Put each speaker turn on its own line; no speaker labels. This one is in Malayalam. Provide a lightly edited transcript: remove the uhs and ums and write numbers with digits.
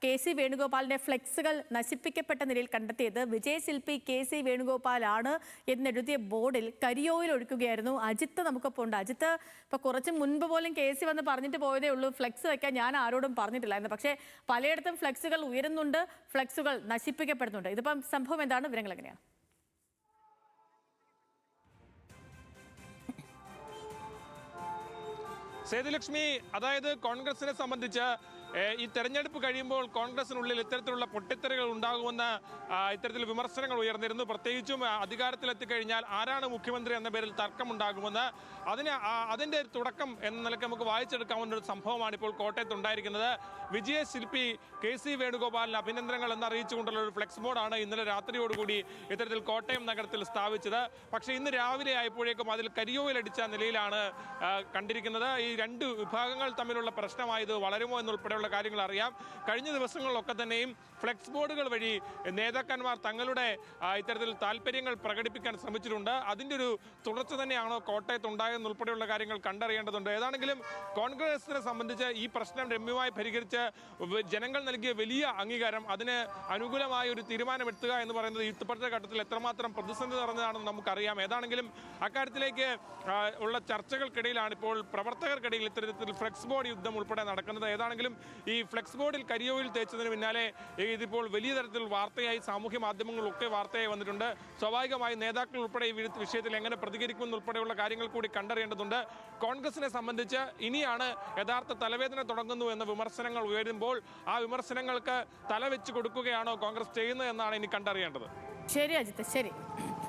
KC വേണുഗോപാലിന്റെ ഫ്ലെക്സുകൾ നശിപ്പിക്കപ്പെട്ട നിലയിൽ കണ്ടെത്തിയത്. വിജയശില്പി KC വേണുഗോപാലാണ് എന്നെഴുതിയ ബോർഡിൽ കരിയോയിൽ ഒഴിക്കുകയായിരുന്നു. അജിത്ത് നമുക്കൊപ്പം ഉണ്ട്. അജിത്ത്, ഇപ്പൊ കുറച്ച് മുൻപ് പോലും KC വന്ന് പറഞ്ഞിട്ട് പോയതേ ഉള്ളൂ ഫ്ലെക്സ് വെക്കാൻ ഞാൻ ആരോടും പറഞ്ഞിട്ടില്ലായിരുന്നു. പക്ഷേ പലയിടത്തും ഫ്ലെക്സുകൾ ഉയരുന്നുണ്ട്, ഫ്ലെക്സുകൾ നശിപ്പിക്കപ്പെടുന്നുണ്ട്. ഇതിപ്പം സംഭവം എന്താണ്? വിവരങ്ങൾ എങ്ങനെയാണ്?
സേതുലക്ഷ്മി, അതായത് കോൺഗ്രസിനെ സംബന്ധിച്ച് ഈ തെരഞ്ഞെടുപ്പ് കഴിയുമ്പോൾ കോൺഗ്രസിനുള്ളിൽ ഇത്തരത്തിലുള്ള പൊട്ടിത്തെറികൾ ഉണ്ടാകുമെന്ന ഇത്തരത്തിൽ വിമർശനങ്ങൾ ഉയർന്നിരുന്നു. പ്രത്യേകിച്ചും അധികാരത്തിലെത്തിക്കഴിഞ്ഞാൽ ആരാണ് മുഖ്യമന്ത്രി എന്ന പേരിൽ തർക്കമുണ്ടാകുമെന്ന്. അതിൻ്റെ തുടക്കം എന്ന നിലയ്ക്ക് നമുക്ക് വായിച്ചെടുക്കാവുന്ന ഒരു സംഭവമാണ് ഇപ്പോൾ കോട്ടയത്തുണ്ടായിരിക്കുന്നത്. വിജയശില്പി KC വേണുഗോപാലിന് അഭിനന്ദനങ്ങൾ എന്നറിയിച്ചുകൊണ്ടുള്ള ഒരു ഫ്ലെക്സ് ബോർഡാണ് ഇന്നലെ രാത്രിയോടുകൂടി ഇത്തരത്തിൽ കോട്ടയം നഗരത്തിൽ സ്ഥാപിച്ചത്. പക്ഷേ ഇന്ന് രാവിലെ ആയപ്പോഴേക്കും അതിൽ കരിയോയിലടിച്ച നിലയിലാണ് കണ്ടിരിക്കുന്നത്. ഈ രണ്ട് വിഭാഗങ്ങൾ തമ്മിലുള്ള പ്രശ്നമായത് വളരുമോ എന്നുൾപ്പെടെയുള്ള കാര്യങ്ങൾ അറിയാം. കഴിഞ്ഞ ദിവസങ്ങളിലൊക്കെ തന്നെയും ഫ്ലെക്സ് ബോർഡുകൾ വഴി നേതാക്കന്മാർ തങ്ങളുടെ ഇത്തരത്തിൽ താല്പര്യങ്ങൾ പ്രകടിപ്പിക്കാൻ ശ്രമിച്ചിട്ടുണ്ട്. അതിൻ്റെ ഒരു തുടർച്ച തന്നെയാണോ കോട്ടയത്ത് ഉണ്ടായെന്നുൾപ്പെടെയുള്ള കാര്യങ്ങൾ കണ്ടറിയേണ്ടതുണ്ട്. ഏതാണെങ്കിലും കോൺഗ്രസിനെ സംബന്ധിച്ച് ഈ പ്രശ്നം രമ്യമായി പരിഹരിച്ച് ജനങ്ങൾ നൽകിയ വലിയ അംഗീകാരം, അതിന് അനുകൂലമായ ഒരു തീരുമാനമെടുത്തുക എന്ന് പറയുന്നത് ഇപ്പോഴത്തെ ഘട്ടത്തിൽ എത്രമാത്രം പ്രതിസന്ധി നിറഞ്ഞതാണെന്ന് നമുക്കറിയാം. ഏതാണെങ്കിലും അക്കാര്യത്തിലേക്ക് ഉള്ള ചർച്ചകൾക്കിടയിലാണ് ഇപ്പോൾ പ്രവർത്തകർക്കിടയിൽ ഇത്തരത്തിൽ ഫ്ലെക്സ് ബോർഡ് യുദ്ധം ഉൾപ്പെടെ നടക്കുന്നത്. ഏതാണെങ്കിലും ഈ ഫ്ലെക്സ് ബോർഡിൽ കരിയോയിൽ തേച്ചതിന് പിന്നാലെ ഇതിപ്പോൾ വലിയ തരത്തിൽ വാർത്തയായി സാമൂഹ്യ മാധ്യമങ്ങളിലൊക്കെ വാർത്തയായി വന്നിട്ടുണ്ട്. സ്വാഭാവികമായി നേതാക്കൾ ഉൾപ്പെടെ ഈ വിഷയത്തിൽ എങ്ങനെ പ്രതികരിക്കുമെന്നുൾപ്പെടെയുള്ള കാര്യങ്ങൾ കൂടി കണ്ടറിയേണ്ടതുണ്ട്. കോൺഗ്രസിനെ സംബന്ധിച്ച് ഇനിയാണ് യഥാർത്ഥ തലവേദന തുടങ്ങുന്നു എന്ന വിമർശനങ്ങൾ ഉയരുമ്പോൾ ആ വിമർശനങ്ങൾക്ക് തലവെച്ച് കൊടുക്കുകയാണോ കോൺഗ്രസ് ചെയ്യുന്നത് എന്നാണ് ഇനി കണ്ടറിയേണ്ടത്.
ശരി അജിത്ത്, ശരി.